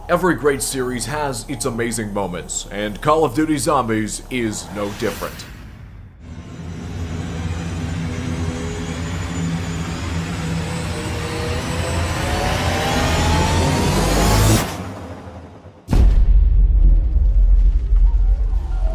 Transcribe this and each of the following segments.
Every great series has its amazing moments, and Call of Duty Zombies is no different.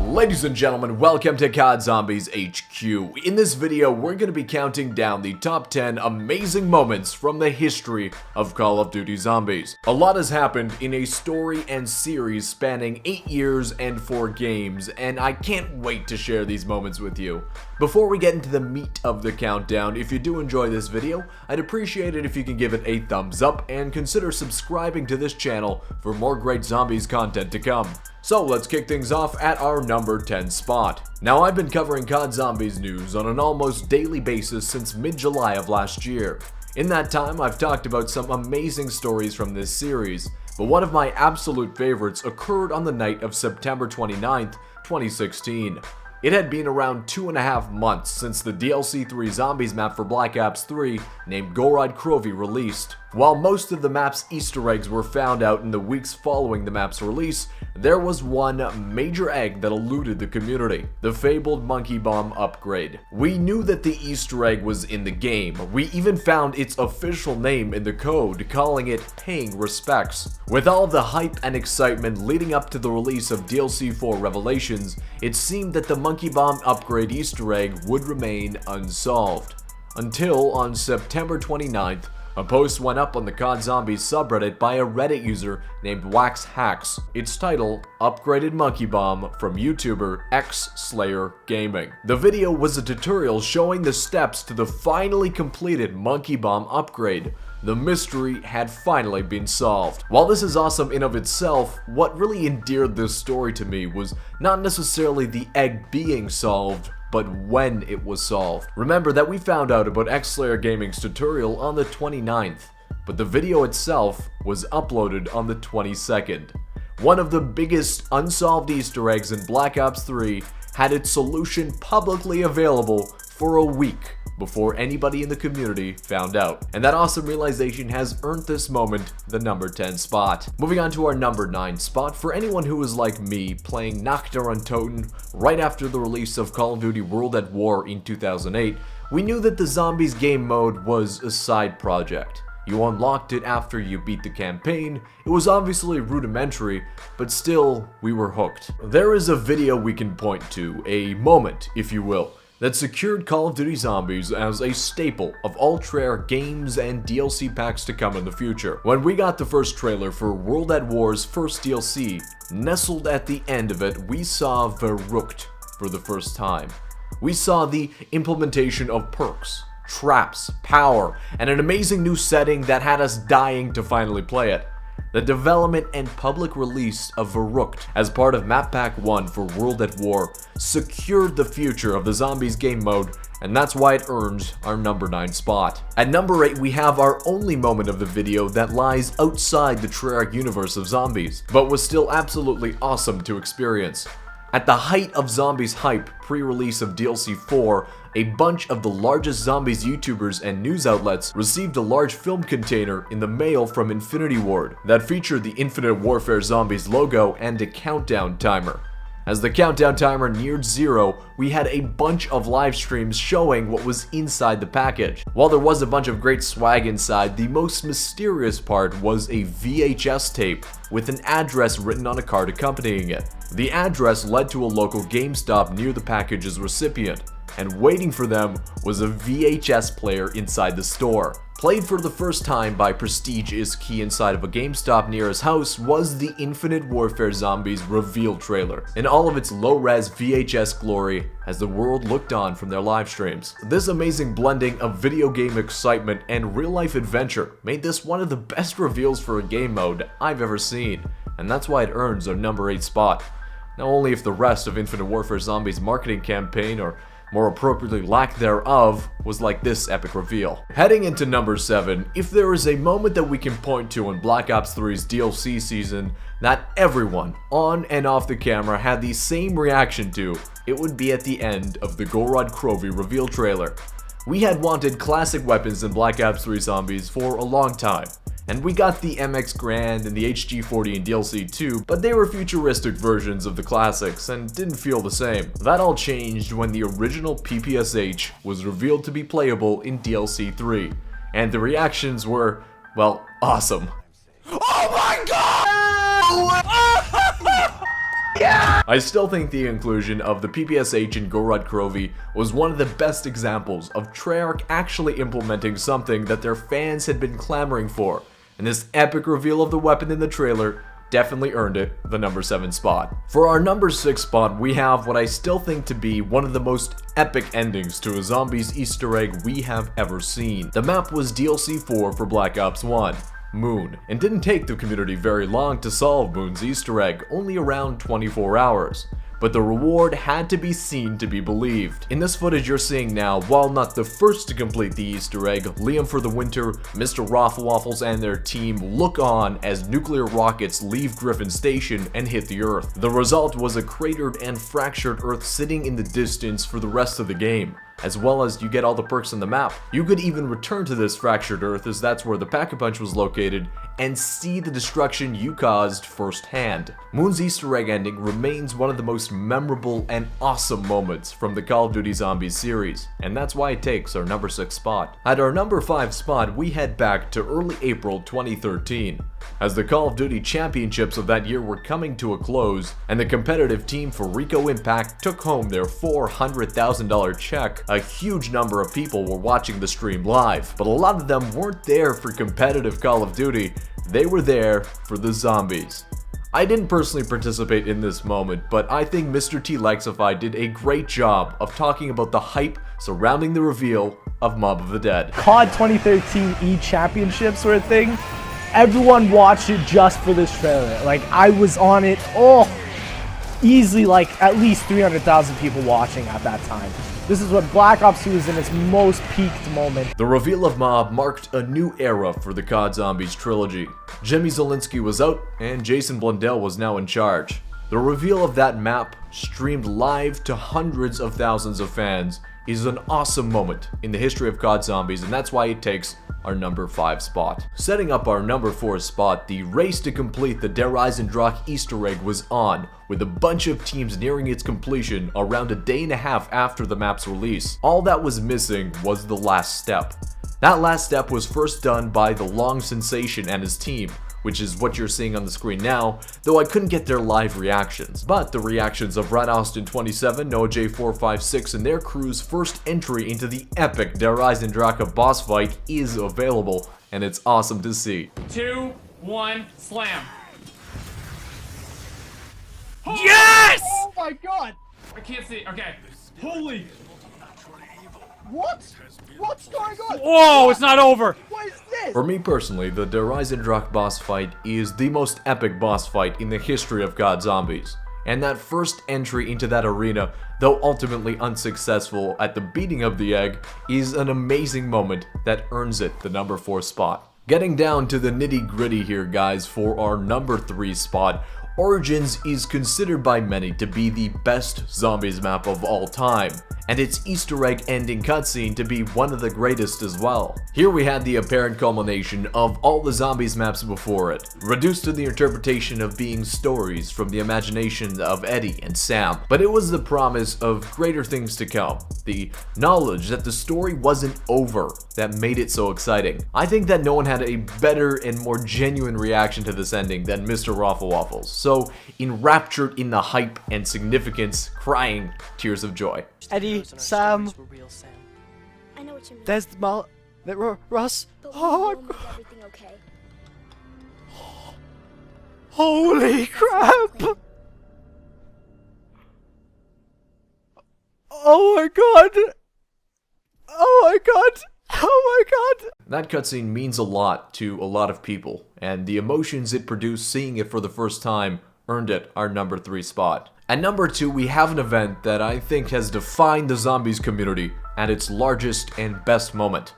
Ladies and gentlemen, welcome to COD Zombies HQ. In this video, we're going to be counting down the top 10 amazing moments from the history of Call of Duty Zombies. A lot has happened in a story and series spanning 8 years and 4 games, and I can't wait to share these moments with you. Before we get into the meat of the countdown, if you do enjoy this video, I'd appreciate it if you can give it a thumbs up and consider subscribing to this channel for more great Zombies content to come. So let's kick things off at our number 10 spot. Now, I've been covering COD Zombies news on an almost daily basis since mid-July of last year. In that time, I've talked about some amazing stories from this series, but one of my absolute favorites occurred on the night of September 29th, 2016. It had been around 2.5 months since the DLC 3 Zombies map for Black Ops 3 named Gorod Krovi released. While most of the map's Easter eggs were found out in the weeks following the map's release, there was one major egg that eluded the community: the fabled monkey bomb upgrade. We knew that the Easter egg was in the game. We even found its official name in the code, calling it Paying Respects. With all of the hype and excitement leading up to the release of DLC 4 Revelations, it seemed that the monkey bomb upgrade Easter egg would remain unsolved. Until on September 29th, a post went up on the COD Zombies subreddit by a Reddit user named WaxHacks. Its title, Upgraded Monkey Bomb, from YouTuber xslayergaming. The video was a tutorial showing the steps to the finally completed monkey bomb upgrade. The mystery had finally been solved. While this is awesome in of itself, what really endeared this story to me was not necessarily the egg being solved, but when it was solved. Remember that we found out about xslayergaming's tutorial on the 29th, but the video itself was uploaded on the 22nd. One of the biggest unsolved Easter eggs in Black Ops 3 had its solution publicly available for a week before anybody in the community found out. And that awesome realization has earned this moment the number 10 spot. Moving on to our number 9 spot, for anyone who was like me, playing Nacht der Untoten right after the release of Call of Duty World at War in 2008, we knew that the Zombies game mode was a side project. You unlocked it after you beat the campaign. It was obviously rudimentary, but still, we were hooked. There is a video we can point to, a moment, if you will, that secured Call of Duty Zombies as a staple of ultra-rare games and DLC packs to come in the future. When we got the first trailer for World at War's first DLC, nestled at the end of it, we saw Verrückt for the first time. We saw the implementation of perks, traps, power, and an amazing new setting that had us dying to finally play it. The development and public release of Verrückt as part of Map Pack 1 for World at War secured the future of the Zombies game mode, and that's why it earns our number 9 spot. At number 8, we have our only moment of the video that lies outside the Treyarch universe of Zombies, but was still absolutely awesome to experience. At the height of Zombies hype pre-release of DLC 4, a bunch of the largest Zombies YouTubers and news outlets received a large film container in the mail from Infinity Ward that featured the Infinite Warfare Zombies logo and a countdown timer. As the countdown timer neared 0, we had a bunch of live streams showing what was inside the package. While there was a bunch of great swag inside, the most mysterious part was a VHS tape with an address written on a card accompanying it. The address led to a local GameStop near the package's recipient, and waiting for them was a VHS player inside the store. Played for the first time by Prestigelskey inside of a GameStop near his house was the Infinite Warfare Zombies reveal trailer, in all of its low-res VHS glory as the world looked on from their live streams. This amazing blending of video game excitement and real-life adventure made this one of the best reveals for a game mode I've ever seen, and that's why it earns our number 8 spot. Not only if the rest of Infinite Warfare Zombies' marketing campaign, or more appropriately lack thereof, was like this epic reveal. Heading into number 7, if there is a moment that we can point to in Black Ops 3's DLC season that everyone on and off the camera had the same reaction to, it would be at the end of the Gorod Krovi reveal trailer. We had wanted classic weapons in Black Ops 3 Zombies for a long time, And we got the MX Grand and the HG40 in DLC too, but they were futuristic versions of the classics and didn't feel the same. That all changed when the original PPSH was revealed to be playable in DLC 3, and the reactions were, well, awesome. Oh my god! Yeah! I still think the inclusion of the PPSH in Gorod Krovi was one of the best examples of Treyarch actually implementing something that their fans had been clamoring for, and this epic reveal of the weapon in the trailer definitely earned it the number 7 spot. For our number 6 spot, we have what I still think to be one of the most epic endings to a Zombies Easter egg we have ever seen. The map was DLC 4 for Black Ops 1. Moon, and didn't take the community very long to solve Moon's Easter egg, only around 24 hours. But the reward had to be seen to be believed. In this footage you're seeing now, while not the first to complete the Easter egg, LiamFTWinter, MrRoflWaffles, and their team look on as nuclear rockets leave Griffin Station and hit the Earth. The result was a cratered and fractured Earth sitting in the distance for the rest of the game, as well as you get all the perks on the map. You could even return to this fractured Earth, as that's where the Pack-a-Punch was located, and see the destruction you caused firsthand. Moon's Easter egg ending remains one of the most memorable and awesome moments from the Call of Duty Zombies series, and that's why it takes our number 6 spot. At our number 5 spot, we head back to early April 2013. As the Call of Duty championships of that year were coming to a close, and the competitive team for Rico Impact took home their $400,000 check, a huge number of people were watching the stream live, but a lot of them weren't there for competitive Call of Duty, they were there for the zombies. I didn't personally participate in this moment, but I think MrTLexify did a great job of talking about the hype surrounding the reveal of Mob of the Dead. COD 2013 E-Championship sort of thing. Everyone watched it just for this trailer. Like, I was on it, easily like at least 300,000 people watching at that time. This is what Black Ops 2 is in its most peaked moment. The reveal of Mob marked a new era for the COD Zombies trilogy. Jimmy Zielinski was out, and Jason Blundell was now in charge. The reveal of that map, streamed live to hundreds of thousands of fans, is an awesome moment in the history of COD Zombies, and that's why it takes our number 5 spot. Setting up our number 4 spot, the race to complete the Der Eisendrache Easter egg was on, with a bunch of teams nearing its completion around a day and a half after the map's release. All that was missing was the last step. That last step was first done by TheLongSensation and his team, which is what you're seeing on the screen now, though I couldn't get their live reactions. But the reactions of Red Austin 27, Noah J456, and their crew's first entry into the epic Der Eisendrache boss fight is available, and it's awesome to see. 2, 1, slam. Yes! Oh my god! I can't see. Okay. Holy. What? What's going on? Whoa, it's not over. What is this? For me personally, the Der Eisendrache boss fight is the most epic boss fight in the history of COD Zombies. And that first entry into that arena, though ultimately unsuccessful at the beating of the egg, is an amazing moment that earns it the number 4 spot. Getting down to the nitty gritty here, guys, for our number 3 spot, Origins is considered by many to be the best Zombies map of all time, and its Easter egg ending cutscene to be one of the greatest as well. Here we had the apparent culmination of all the Zombies maps before it, reduced to the interpretation of being stories from the imagination of Eddie and Sam, but it was the promise of greater things to come, the knowledge that the story wasn't over that made it so exciting. I think that no one had a better and more genuine reaction to this ending than MrRoflWaffles, so enraptured in the hype and significance, crying tears of joy. Eddie, Sam, I know what you mean. there's Russ. But Oh, we'll make everything okay. holy crap! Oh my god! Oh my god! Oh my god! That cutscene means a lot to a lot of people, and the emotions it produced seeing it for the first time earned it our number 3 spot. At number 2, we have an event that I think has defined the Zombies community at its largest and best moment.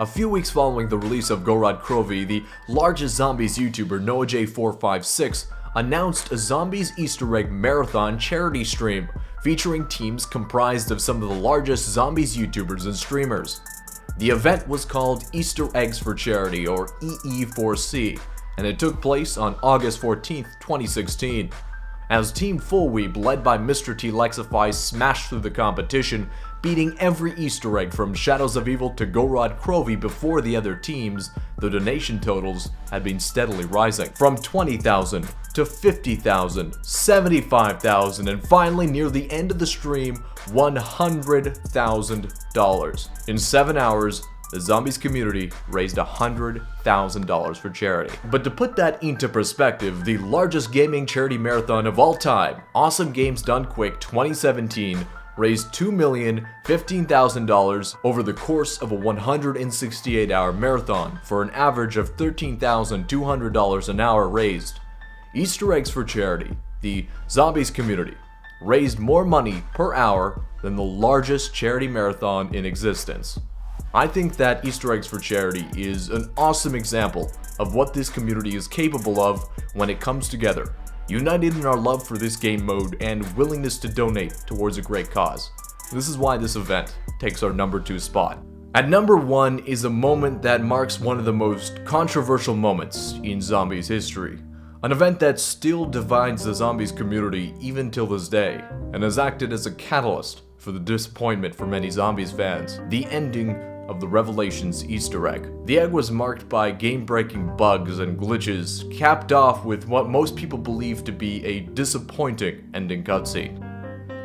A few weeks following the release of Gorod Krovi, the largest Zombies YouTuber Noah J456 announced a Zombies Easter egg marathon charity stream featuring teams comprised of some of the largest Zombies YouTubers and streamers. The event was called Easter Eggs for Charity, or EE4C, and it took place on August 14th, 2016. As Team Fullweeb, led by MrTLexify, smashed through the competition, beating every Easter egg from Shadows of Evil to Gorod Krovi before the other teams, the donation totals had been steadily rising, from 20,000 to 50,000, 75,000, and finally near the end of the stream, $100,000. In 7 hours, the Zombies community raised $100,000 for charity. But to put that into perspective, the largest gaming charity marathon of all time, Awesome Games Done Quick 2017, raised $2,015,000 over the course of a 168-hour marathon for an average of $13,200 an hour raised. Easter Eggs for Charity, the Zombies community, raised more money per hour than the largest charity marathon in existence. I think that Easter Eggs for Charity is an awesome example of what this community is capable of when it comes together, united in our love for this game mode and willingness to donate towards a great cause. This is why this event takes our number 2 spot. At number 1 is a moment that marks one of the most controversial moments in Zombies history. An event that still divides the Zombies community even till this day, and has acted as a catalyst for the disappointment for many Zombies fans: the ending of the Revelations Easter egg. The egg was marked by game-breaking bugs and glitches, capped off with what most people believe to be a disappointing ending cutscene.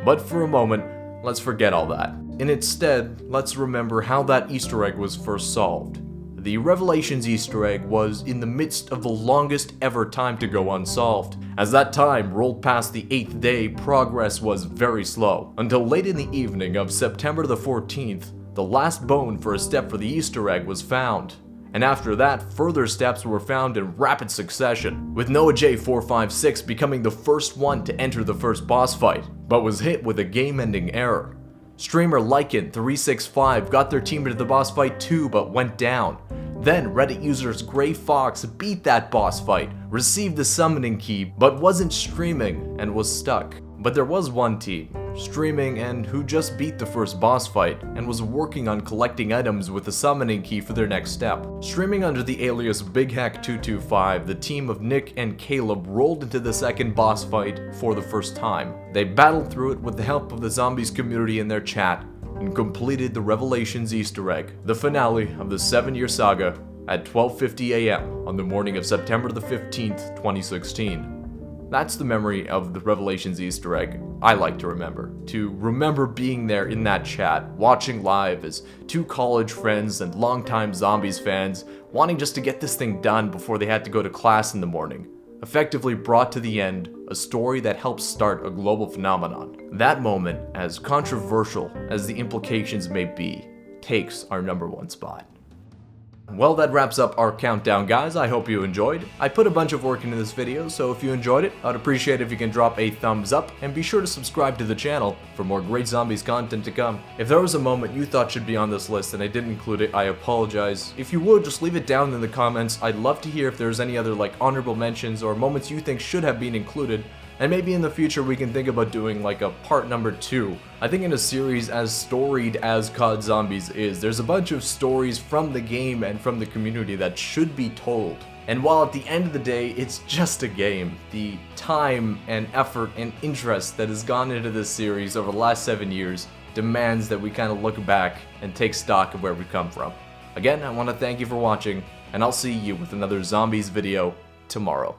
But for a moment, let's forget all that. And instead, let's remember how that Easter egg was first solved. The Revelations Easter egg was in the midst of the longest ever time to go unsolved. As that time rolled past the 8th day, progress was very slow, until late in the evening of September the 14th, the last bone for a step for the Easter egg was found. And after that, further steps were found in rapid succession, with Noah J456 becoming the first one to enter the first boss fight, but was hit with a game-ending error. Streamer Lycan365 got their team into the boss fight too, but went down. Then Reddit users GreyFox beat that boss fight, received the summoning key, but wasn't streaming and was stuck. But there was one team streaming and who just beat the first boss fight and was working on collecting items with the summoning key for their next step. Streaming under the alias BigHack225, the team of Nick and Caleb rolled into the second boss fight for the first time. They battled through it with the help of the Zombies community in their chat and completed the Revelations Easter egg, the finale of the 7-year saga, at 12:50 a.m. on the morning of September the 15th, 2016. That's the memory of the Revelations Easter egg I like to remember being there in that chat, watching live as 2 college friends and longtime Zombies fans, wanting just to get this thing done before they had to go to class in the morning, effectively brought to the end a story that helped start a global phenomenon. That moment, as controversial as the implications may be, takes our number 1 spot. Well, that wraps up our countdown, guys. I hope you enjoyed. I put a bunch of work into this video, so if you enjoyed it, I'd appreciate it if you can drop a thumbs up, and be sure to subscribe to the channel for more great Zombies content to come. If there was a moment you thought should be on this list and I didn't include it, I apologize. If you would, just leave it down in the comments. I'd love to hear if there's any other honorable mentions or moments you think should have been included. And maybe in the future we can think about doing a part number 2. I think in a series as storied as COD Zombies is, there's a bunch of stories from the game and from the community that should be told. And while at the end of the day, it's just a game, the time and effort and interest that has gone into this series over the last 7 years demands that we kind of look back and take stock of where we've come from. Again, I want to thank you for watching, and I'll see you with another Zombies video tomorrow.